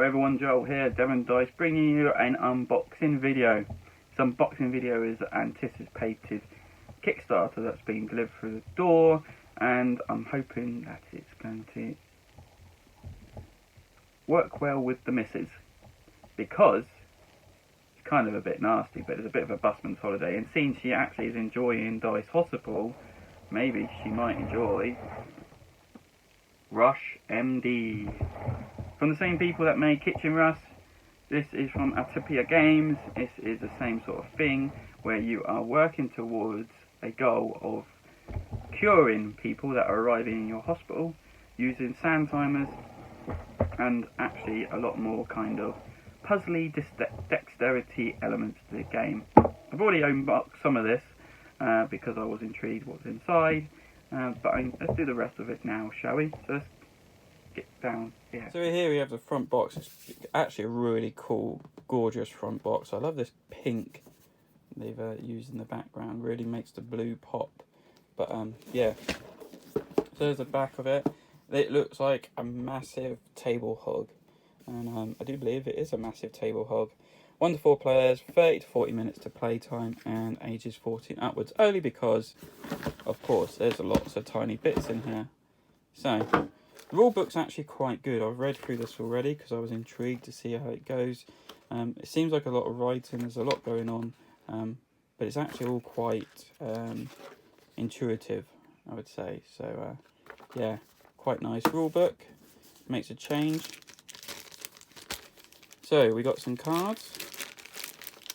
Hello everyone, Joel here, Devon Dice, bringing you an unboxing video. This unboxing video is anticipated Kickstarter that's been delivered through the door, and I'm hoping that it's going to work well with the missus, because it's kind of a bit nasty, but it's a bit of a busman's holiday, and seeing she actually is enjoying Dice Hospital, maybe she might enjoy Rush MD. From the same people that made Kitchen Rush. This is from Artipia Games. This is the same sort of thing where you are working towards a goal of curing people that are arriving in your hospital using sand timers and actually a lot more kind of puzzly dexterity elements to the game. I've already unboxed some of this because I was intrigued what's inside, but let's do the rest of it now, shall we? So let's get down here. So here we have the front box. It's actually a really cool, gorgeous front box. I love this pink they've used in the background. Really makes the blue pop. But yeah, so there's the back of it. It looks like a massive table hog, and I do believe it is a massive table hog. 1 to 4 players, 30 to 40 minutes to play time, and ages 14 upwards, only because of course there's lots of tiny bits in here. So the rulebook's actually quite good. I've read through this already because I was intrigued to see how it goes. It seems like a lot of writing, there's a lot going on, but it's actually all quite intuitive, I would say. So yeah, quite nice rulebook. Makes a change. So we got some cards.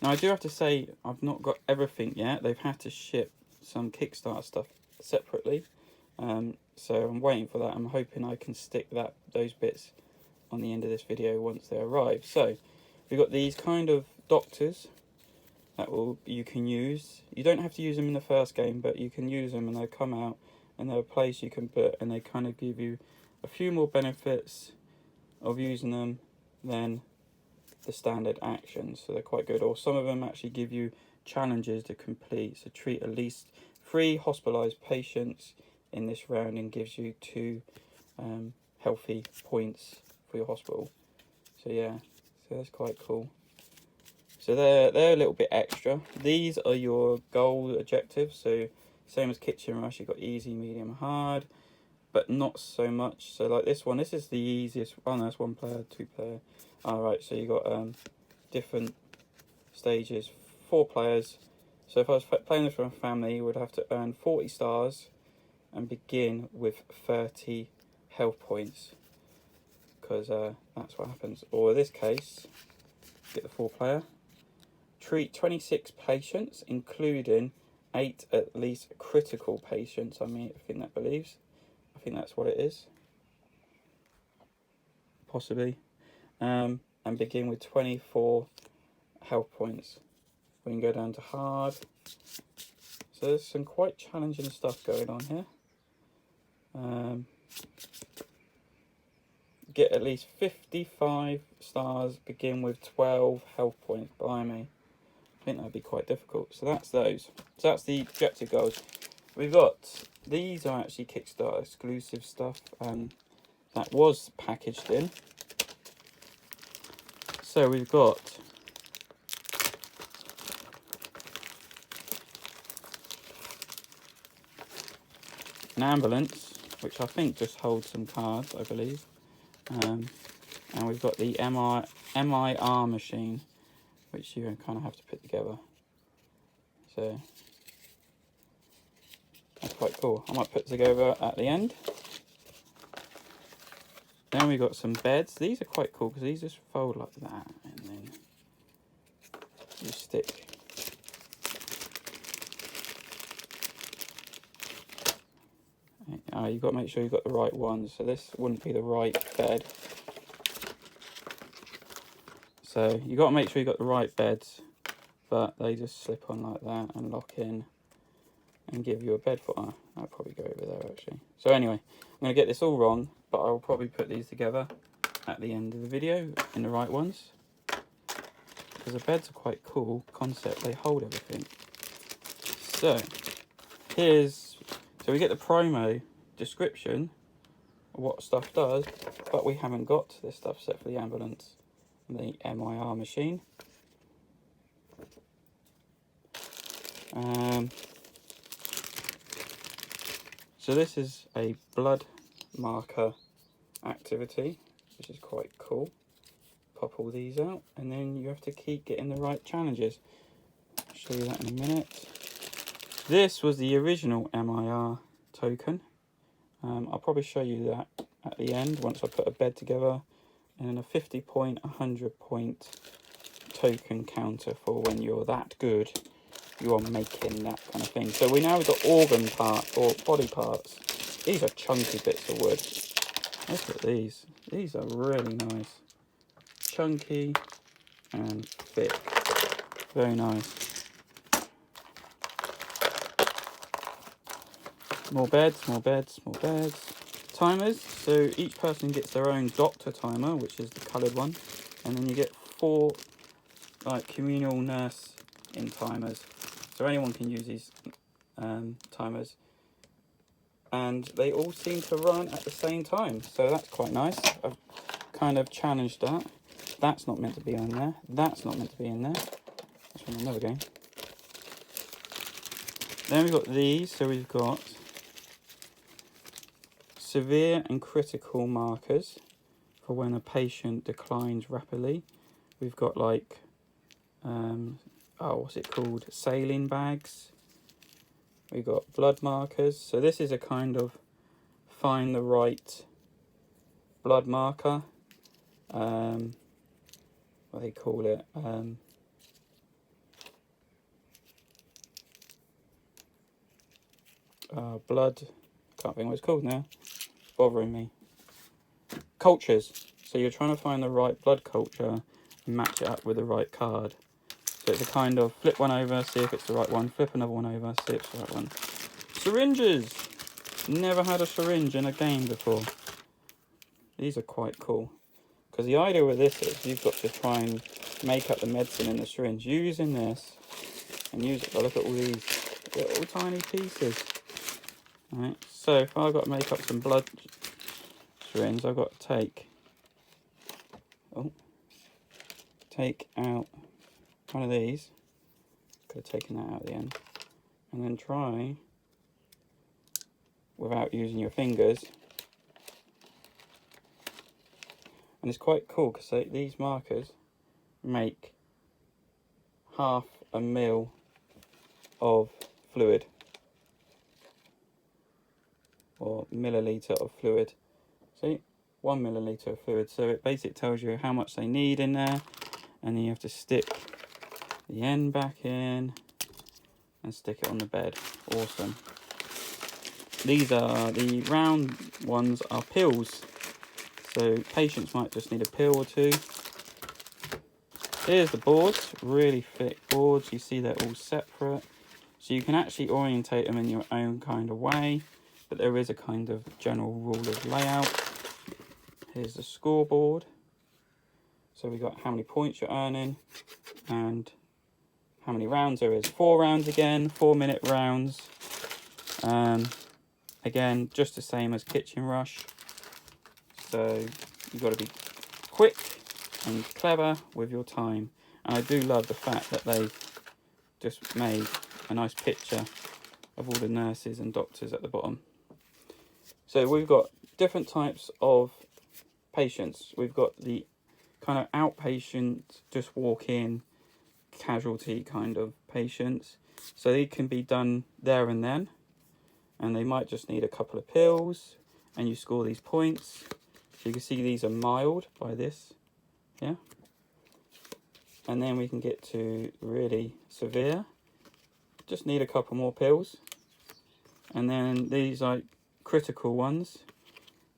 Now I do have to say I've not got everything yet. They've had to ship some Kickstarter stuff separately. So I'm waiting for that. I'm hoping I can stick those bits on the end of this video once they arrive. So we've got these kind of doctors that you can use. You don't have to use them in the first game, but you can use them and they'll come out and they're a place you can put, and they kind of give you a few more benefits of using them than the standard actions. So they're quite good. Or some of them actually give you challenges to complete. So treat at least 3 hospitalized patients in this round and gives you 2 healthy points for your hospital. So yeah, so that's quite cool. So they're a little bit extra. These are your goal objectives. So same as Kitchen Rush, you've got easy, medium, hard, but not so much. So like this one, this is the easiest. Oh no, that's 1 player, 2 player. Alright, so you got different stages, 4 players. So if I was playing this from a family, you would have to earn 40 stars and begin with 30 health points, because that's what happens. Or in this case, get the 4 player, treat 26 patients, including 8 at least critical patients. I think that's what it is, possibly. And begin with 24 health points. We can go down to hard. So there's some quite challenging stuff going on here. Get at least 55 stars, begin with 12 health points. Blimey, I think that'd be quite difficult. So that's those. So that's the objective goals. We've got, these are actually Kickstarter exclusive stuff that was packaged in. So we've got an ambulance, which I think just holds some cards, I believe. And we've got the MIR machine, which you kind of have to put together. So that's quite cool. I might put it together at the end. Then we got some beds. These are quite cool because these just fold like that, and then you stick. You've got to make sure you've got the right ones. So this wouldn't be the right bed. So you've got to make sure you've got the right beds, but they just slip on like that and lock in and give you a bed for. I'll probably go over there actually. So anyway, I'm going to get this all wrong, but I'll probably put these together at the end of the video in the right ones, because the beds are quite cool concept. They hold everything. So we get the promo description of what stuff does, but we haven't got this stuff set for the ambulance. the MIR machine. So this is a blood marker activity, which is quite cool. Pop all these out, and then you have to keep getting the right challenges. I'll show you that in a minute. This was the original MIR token. I'll probably show you that at the end once I put a bed together, and then a 50 point, 100 point token counter for when you're that good, you are making that kind of thing. So we've got organ part or body parts. These are chunky bits of wood. Look at these. These are really nice. Chunky and thick. Very nice. More beds, more beds, more beds. Timers. So each person gets their own doctor timer, which is the coloured one. And then you get 4 like communal nurse in timers. So anyone can use these timers. And they all seem to run at the same time. So that's quite nice. I've kind of challenged that. That's not meant to be on there. That's not meant to be in there. That's from another game. Then we've got these. So we've got severe and critical markers for when a patient declines rapidly. We've got like, what's it called? Saline bags. We've got blood markers. So this is a kind of find the right blood marker. What they call it? Blood. Can't think what it's called now. It's bothering me. Cultures. So you're trying to find the right blood culture and match it up with the right card. So it's a kind of flip one over, see if it's the right one. Flip another one over, see if it's the right one. Syringes. Never had a syringe in a game before. These are quite cool. Because the idea with this is you've got to try and make up the medicine in the syringe using this and use it. But look at all these little tiny pieces. Right. So if I've got to make up some blood syringe, I've got to take out one of these. Could have taken that out at the end, and then try without using your fingers. And it's quite cool because these markers make 1/2 ml of fluid, or milliliter of fluid. See, 1 milliliter of fluid. So it basically tells you how much they need in there, and then you have to stick the end back in and stick it on the bed. Awesome. These are the round ones are pills. So patients might just need a pill or two. Here's the boards, really thick boards. You see they're all separate. So you can actually orientate them in your own kind of way, but there is a kind of general rule of layout. Here's the scoreboard. So we got how many points you're earning and how many rounds there is. 4 rounds again, 4-minute rounds. Again, just the same as Kitchen Rush. So you've got to be quick and clever with your time. And I do love the fact that they've just made a nice picture of all the nurses and doctors at the bottom. So we've got different types of patients. We've got the kind of outpatient, just walk in, casualty kind of patients. So they can be done there and then. And they might just need a couple of pills. And you score these points. So you can see these are mild by this. Yeah. And then we can get to really severe. Just need a couple more pills. And then these are critical ones.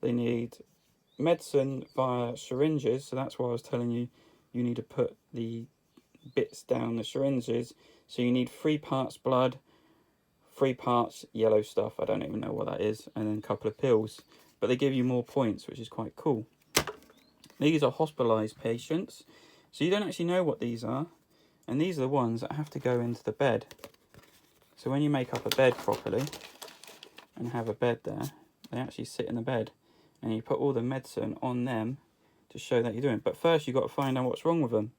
They need medicine via syringes. So that's why I was telling you, you need to put the bits down the syringes. So you need 3 parts blood, 3 parts yellow stuff. I don't even know what that is. And then a couple of pills. But they give you more points, which is quite cool. These are hospitalised patients. So you don't actually know what these are. And these are the ones that have to go into the bed. So when you make up a bed properly and have a bed there, they actually sit in the bed. And you put all the medicine on them to show that you're doing. But first you've got to find out what's wrong with them.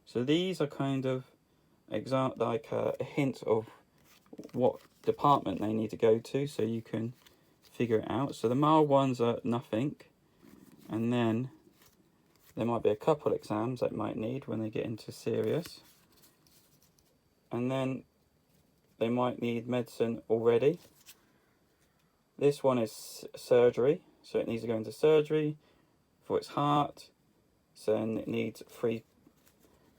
So these are kind of like a hint of what department they need to go to, so you can figure it out. So the mild ones are nothing, and then there might be a couple exams they might need when they get into serious, and then they might need medicine already. This one is surgery, so it needs to go into surgery for its heart, so then it needs 3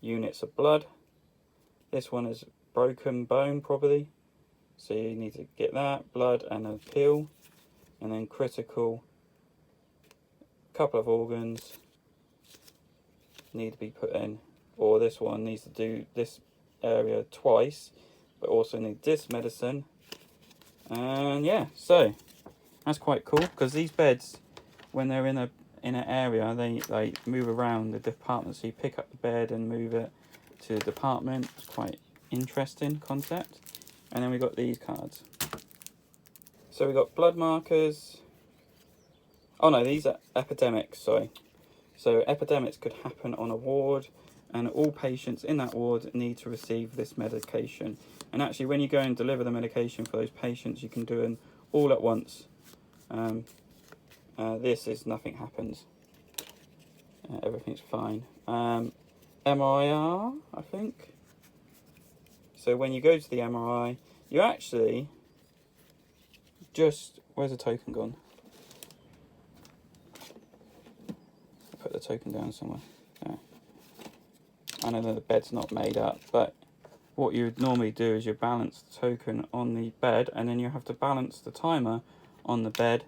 units of blood. This one is broken bone probably, so you need to get that, blood and a pill. And then critical, a couple of organs need to be put in, or this one needs to do this area twice, but also need this medicine. And yeah, so that's quite cool, because these beds, when they're in an area, they move around the department, so you pick up the bed and move it to the department. It's quite interesting concept. And then we got these cards. So we got blood markers. Oh no, these are epidemics, sorry. So epidemics could happen on a ward, and all patients in that ward need to receive this medication. And actually, when you go and deliver the medication for those patients, you can do them all at once. This is nothing happens. Everything's fine. MRIR, I think. So when you go to the MRI, you actually just... Where's the token gone? I put the token down somewhere. Yeah. I know that the bed's not made up, but what you would normally do is you balance the token on the bed, and then you have to balance the timer on the bed,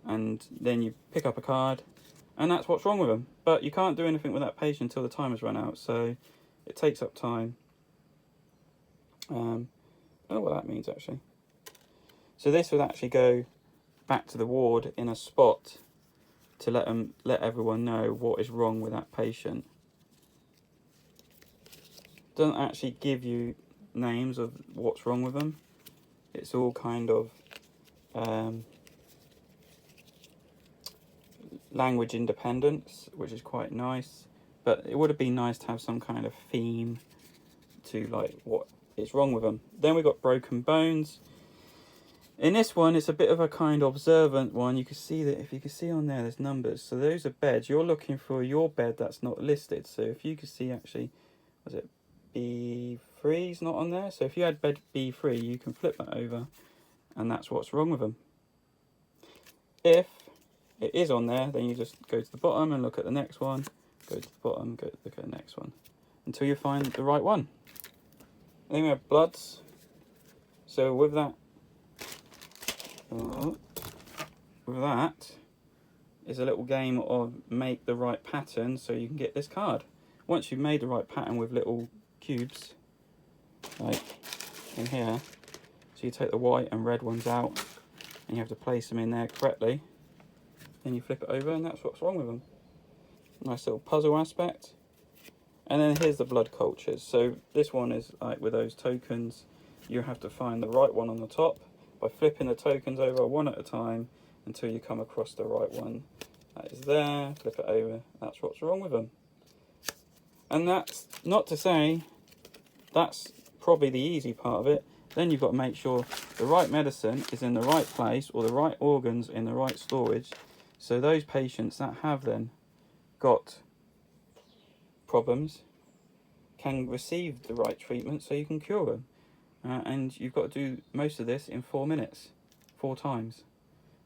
and then you pick up a card, and that's what's wrong with them. But you can't do anything with that patient until the timer's run out, so it takes up time. I don't know what that means actually. So this would actually go back to the ward in a spot to let everyone know what is wrong with that patient. Doesn't actually give you names of what's wrong with them. It's all kind of language independence, which is quite nice. But it would have been nice to have some kind of theme to like what is wrong with them. Then we got broken bones. In this one, it's a bit of a kind of observant one. You can see that, if you can see on there, there's numbers. So those are beds. You're looking for your bed that's not listed. So if you can see actually, was it B3 is not on there? So if you had bed B3, you can flip that over, and that's what's wrong with them. If it is on there, then you just go to the bottom and look at the next one. Go to the bottom, look at the next one, until you find the right one. Then we have bloods. So with that is a little game of make the right pattern, so you can get this card. Once you've made the right pattern with little cubes, like in here, so you take the white and red ones out, and you have to place them in there correctly. Then you flip it over, and that's what's wrong with them. Nice little puzzle aspect. And then here's the blood cultures. So this one is like with those tokens, you have to find the right one on the top by flipping the tokens over one at a time until you come across the right one. That is there, flip it over, that's what's wrong with them. And that's not to say that's probably the easy part of it. Then you've got to make sure the right medicine is in the right place, or the right organs in the right storage, so those patients that have then got problems can receive the right treatment so you can cure them. And you've got to do most of this in 4 minutes, 4 times.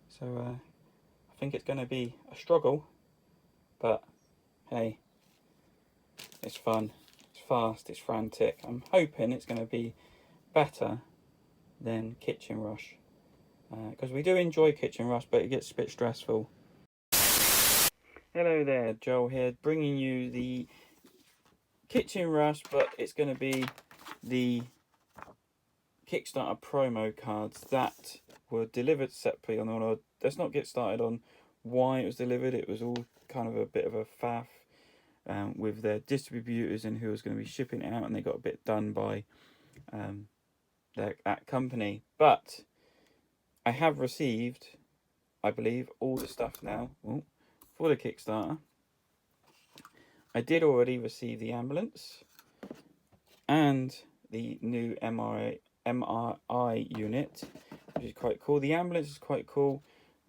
So I think it's going to be a struggle, but hey, it's fun, it's fast, it's frantic. I'm hoping it's going to be better than Kitchen Rush, because we do enjoy Kitchen Rush, but it gets a bit stressful. Hello there, Joel here, bringing you the Kitchen Rush, but it's going to be the Kickstarter promo cards that were delivered separately on order. Let's not get started on why it was delivered. It was all kind of a bit of a faff with their distributors and who was going to be shipping it out, and they got a bit done by that company. But I have received, I believe, all the stuff now for the Kickstarter. I did already receive the ambulance and the new MRI unit, which is quite cool. The ambulance is quite cool.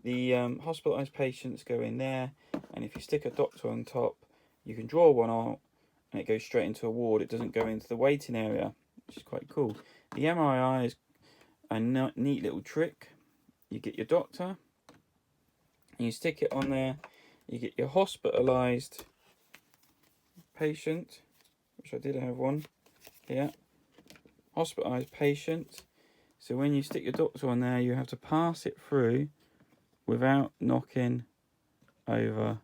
The hospitalised patients go in there, and if you stick a doctor on top, you can draw one out, and it goes straight into a ward. It doesn't go into the waiting area, which is quite cool. The MRI is a neat little trick. You get your doctor, and you stick it on there. You get your hospitalised patient, which I did have one here. Hospitalised patient. So when you stick your doctor on there, you have to pass it through without knocking over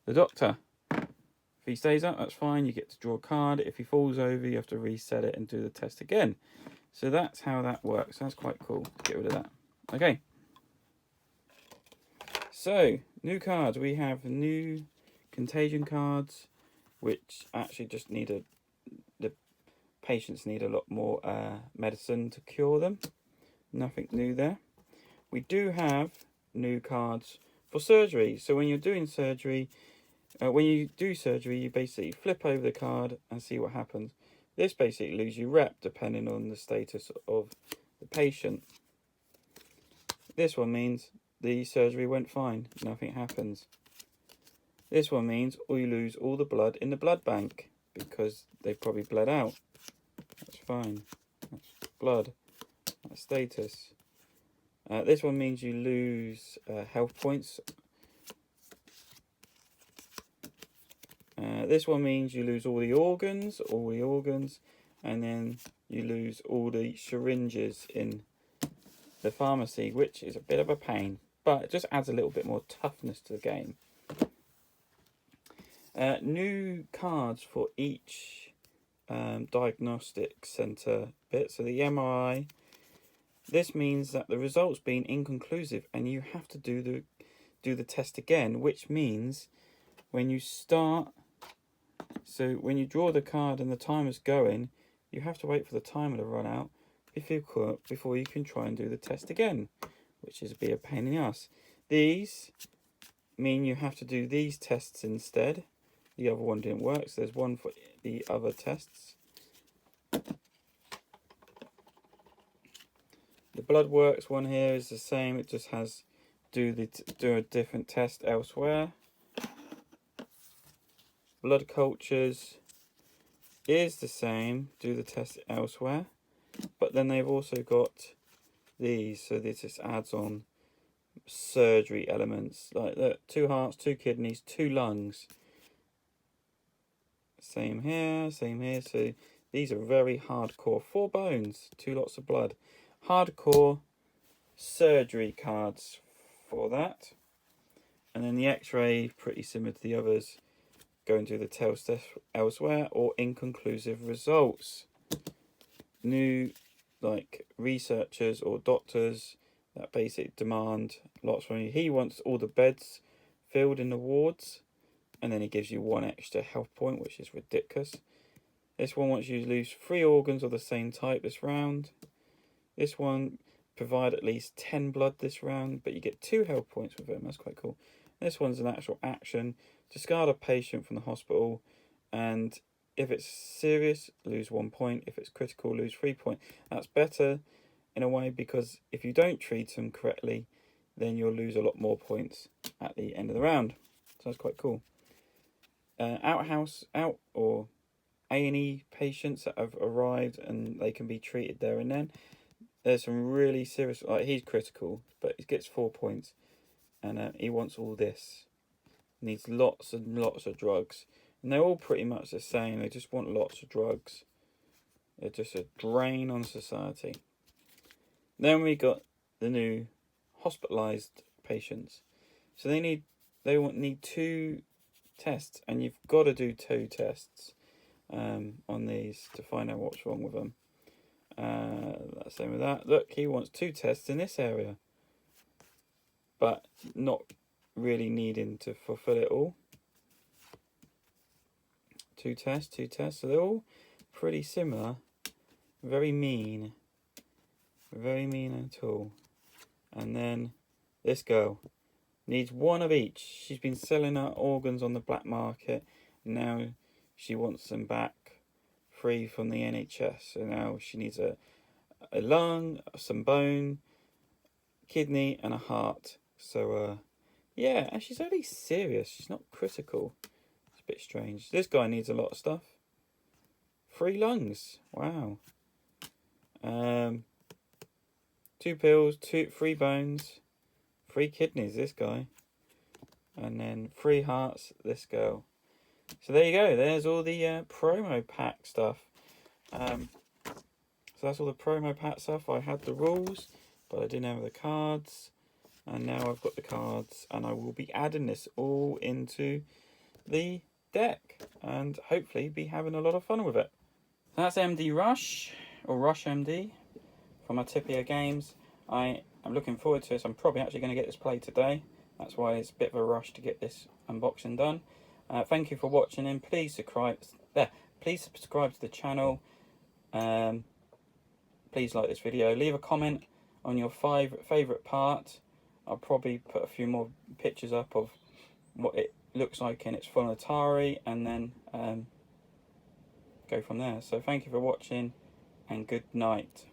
the doctor. If he stays up, that's fine. You get to draw a card. If he falls over, you have to reset it and do the test again. So that's how that works. That's quite cool. Get rid of that. Okay. So, new cards. We have new contagion cards, which actually just need the patients need a lot more medicine to cure them. Nothing new there. We do have new cards for surgery. So when you're doing surgery, you basically flip over the card and see what happens. This basically loses you rep depending on the status of the patient. This one means the surgery went fine, nothing happens. This one means you lose all the blood in the blood bank because they probably bled out. That's fine. That's blood. That's status. This one means you lose health points. This one means you lose all the organs, and then you lose all the syringes in the pharmacy, which is a bit of a pain, but it just adds a little bit more toughness to the game. New cards for each diagnostic centre bit. So the MRI, this means that the result's been inconclusive and you have to do the test again, which means when you start, so when you draw the card and the timer's going, you have to wait for the timer to run out before you can try and do the test again, which is a bit of a pain in the ass. These mean you have to do these tests instead. The other one didn't work, so there's one for the other tests. The blood works one here is the same. It just has do a different test elsewhere. Blood cultures is the same. Do the test elsewhere, but then they've also got these. So this just adds on surgery elements like that: 2 hearts, 2 kidneys, 2 lungs. Same here, same here. So these are very hardcore. 4 bones, 2 lots of blood. Hardcore surgery cards for that. And then the X-ray, pretty similar to the others. Go and do the test elsewhere or inconclusive results. New, like researchers or doctors that basically demand lots from you. He wants all the beds filled in the wards, and then he gives you 1 extra health point, which is ridiculous. This one wants you to lose 3 organs of the same type this round. This one provide at least 10 blood this round, but you get 2 health points with them. That's quite cool. This one's an actual action. Discard a patient from the hospital, and if it's serious, lose 1 point. If it's critical, lose 3 points. That's better in a way, because if you don't treat them correctly, then you'll lose a lot more points at the end of the round. So that's quite cool. Out or A&E patients that have arrived and they can be treated there and then. There's some really serious, like he's critical, but he gets 4 points, and he wants all this. Needs lots and lots of drugs, and they're all pretty much the same. They just want lots of drugs. They're just a drain on society. Then we got the new hospitalised patients. So they need 2 tests, and you've got to do 2 tests on these to find out what's wrong with them. That's same with that. Look, he wants 2 tests in this area, but not really needing to fulfill it all. 2 tests. So they're all pretty similar. Very mean at all. And then this girl needs 1 of each. She's been selling her organs on the black market, Now she wants them back free from the NHS. So now she needs a lung, some bone, kidney and a heart. So yeah, and she's only serious, she's not critical. It's a bit strange. This guy needs a lot of stuff. 3 lungs, wow. 2 pills, 3 bones, 3 kidneys, this guy. And then 3 hearts, this girl. So there you go, there's all the promo pack stuff. So that's all the promo pack stuff. I had the rules, but I didn't have the cards. And now I've got the cards, and I will be adding this all into the deck. And hopefully be having a lot of fun with it. So that's MD Rush, or Rush MD, from Artipia Games. I am looking forward to this. I'm probably actually going to get this played today. That's why it's a bit of a rush to get this unboxing done. Thank you for watching, and please subscribe to the channel. Please like this video. Leave a comment on your favourite part. I'll probably put a few more pictures up of what it looks like in its full Atari, and then go from there. So thank you for watching, and good night.